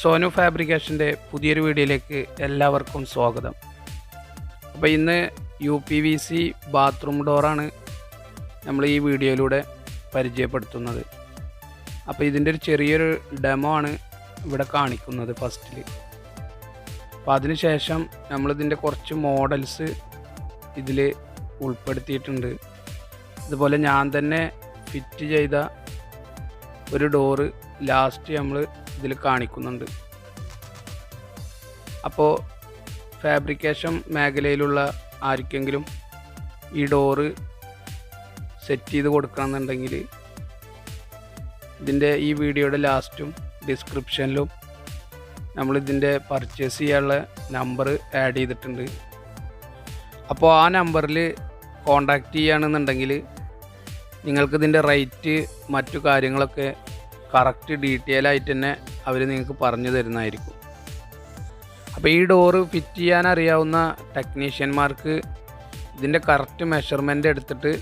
സോനു ഫാബ്രിക്കേഷൻ്റെ പുതിയൊരു വീഡിയോയിലേക്ക് എല്ലാവർക്കും സ്വാഗതം. അപ്പോൾ ഇന്ന് UPVC ബാത്റൂം ഡോറാണ് നമ്മൾ ഈ വീഡിയോയിലൂടെ പരിചയപ്പെടുത്തുന്നത്. അപ്പോൾ ഇതിൻ്റെ ഒരു ചെറിയൊരു ഡെമോ ആണ് ഇവിടെ കാണിക്കുന്നത് ഫസ്റ്റിൽ. അപ്പോൾ അതിനുശേഷം നമ്മളിതിൻ്റെ കുറച്ച് മോഡൽസ് ഇതിൽ ഉൾപ്പെടുത്തിയിട്ടുണ്ട്. അതുപോലെ ഞാൻ തന്നെ ഫിറ്റ് ചെയ്ത ഒരു ഡോറ് ലാസ്റ്റ് നമ്മൾ ഇതിൽ കാണിക്കുന്നുണ്ട്. അപ്പോൾ ഫാബ്രിക്കേഷൻ മേഖലയിലുള്ള ആർക്കെങ്കിലും ഈ ഡോറ് സെറ്റ് ചെയ്ത് കൊടുക്കണമെന്നുണ്ടെങ്കിൽ ഇതിൻ്റെ ഈ വീഡിയോയുടെ ലാസ്റ്റും ഡിസ്ക്രിപ്ഷനിലും നമ്മളിതിൻ്റെ പർച്ചേസ് ചെയ്യാനുള്ള നമ്പർ ആഡ് ചെയ്തിട്ടുണ്ട്. അപ്പോൾ ആ നമ്പറിൽ കോണ്ടാക്റ്റ് ചെയ്യുകയാണെന്നുണ്ടെങ്കിൽ നിങ്ങൾക്കിതിൻ്റെ റേറ്റ് മറ്റു കാര്യങ്ങളൊക്കെ കറക്റ്റ് ഡീറ്റെയിൽ ആയിട്ട് തന്നെ അവർ നിങ്ങൾക്ക് പറഞ്ഞു തരുന്നതായിരിക്കും. അപ്പോൾ ഈ ഡോറ് ഫിറ്റ് ചെയ്യാൻ അറിയാവുന്ന ടെക്നീഷ്യന്മാർക്ക് ഇതിൻ്റെ കറക്റ്റ് മെഷർമെൻ്റ് എടുത്തിട്ട്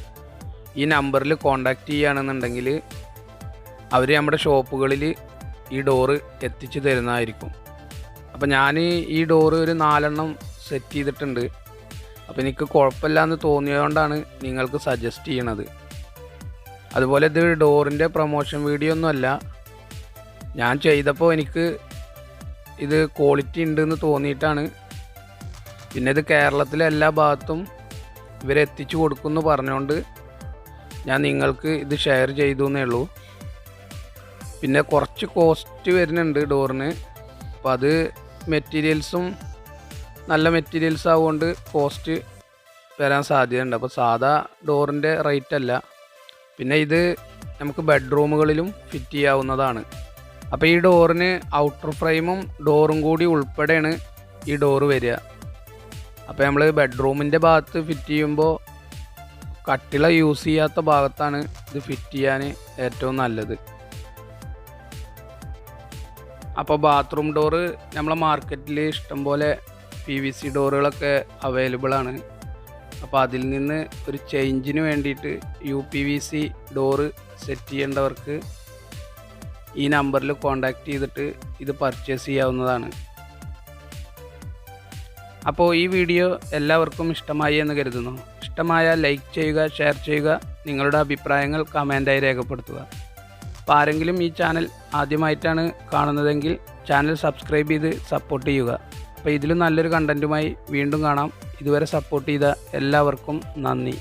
ഈ നമ്പറിൽ കോണ്ടാക്റ്റ് ചെയ്യുകയാണെന്നുണ്ടെങ്കിൽ അവർ നമ്മുടെ ഷോപ്പുകളിൽ ഈ ഡോറ് എത്തിച്ചു തരുന്നതായിരിക്കും. അപ്പോൾ ഞാൻ ഈ ഡോറ് ഒരു 4 സെറ്റ് ചെയ്തിട്ടുണ്ട്. അപ്പോൾ എനിക്ക് കുഴപ്പമില്ലയെന്ന് തോന്നിയതുകൊണ്ടാണ് നിങ്ങൾക്ക് സജസ്റ്റ് ചെയ്യണത്. അതുപോലെ ഇത് ഡോറിൻ്റെ പ്രൊമോഷൻ വീഡിയോ ഒന്നുമല്ല. ഞാൻ ചെയ്തപ്പോൾ എനിക്ക് ഇത് ക്വാളിറ്റി ഉണ്ടെന്ന് തോന്നിയിട്ടാണ്. പിന്നെ ഇത് കേരളത്തിലെ എല്ലാ ഭാഗത്തും ഇവരെത്തിച്ചു കൊടുക്കുമെന്ന് പറഞ്ഞുകൊണ്ട് ഞാൻ നിങ്ങൾക്ക് ഇത് ഷെയർ ചെയ്തു എന്നേ ഉള്ളൂ. പിന്നെ കുറച്ച് കോസ്റ്റ് വരുന്നുണ്ട് ഡോറിന്. അപ്പോൾ അത് മെറ്റീരിയൽസും നല്ല മെറ്റീരിയൽസ് ആവുകൊണ്ട് കോസ്റ്റ് വരാൻ സാധ്യതയുണ്ട്. അപ്പോൾ സാധാ ഡോറിൻ്റെ റേറ്റ് അല്ല. പിന്നെ ഇത് നമുക്ക് ബെഡ്റൂമുകളിലും ഫിറ്റ് ചെയ്യാവുന്നതാണ്. അപ്പോൾ ഈ ഡോറിന് ഔട്ടർ ഫ്രെയിമും ഡോറും കൂടി ഉൾപ്പെടെയാണ് ഈ ഡോറ് വരിക. അപ്പോൾ നമ്മൾ ബെഡ്റൂമിൻ്റെ ഭാഗത്ത് ഫിറ്റ് ചെയ്യുമ്പോൾ കട്ടിള യൂസ് ചെയ്യാത്ത ഭാഗത്താണ് ഇത് ഫിറ്റ് ചെയ്യാൻ ഏറ്റവും നല്ലത്. അപ്പോൾ ബാത്റൂം ഡോറ് നമ്മളെ മാർക്കറ്റിൽ ഇഷ്ടംപോലെ PVC ഡോറുകളൊക്കെ അവൈലബിൾ ആണ്. അപ്പോൾ അതിൽ നിന്ന് ഒരു ചേഞ്ചിന് വേണ്ടിയിട്ട് UPVC ഡോറ് സെറ്റ് ചെയ്യേണ്ടവർക്ക് ഈ നമ്പറിൽ കോണ്ടാക്റ്റ് ചെയ്തിട്ട് ഇത് പർച്ചേസ് ചെയ്യാവുന്നതാണ്. അപ്പോൾ ഈ വീഡിയോ എല്ലാവർക്കും ഇഷ്ടമായി എന്ന് കരുതുന്നു. ഇഷ്ടമായാൽ ലൈക്ക് ചെയ്യുക, ഷെയർ ചെയ്യുക, നിങ്ങളുടെ അഭിപ്രായങ്ങൾ കമൻറ്റായി രേഖപ്പെടുത്തുക. അപ്പോൾ ആരെങ്കിലും ഈ ചാനൽ ആദ്യമായിട്ടാണ് കാണുന്നതെങ്കിൽ ചാനൽ സബ്സ്ക്രൈബ് ചെയ്ത് സപ്പോർട്ട് ചെയ്യുക. അപ്പോൾ ഇതിലും നല്ലൊരു കണ്ടൻറ്റുമായി വീണ്ടും കാണാം. ഇതുവരെ സപ്പോർട്ട് ചെയ്ത എല്ലാവർക്കും നന്ദി.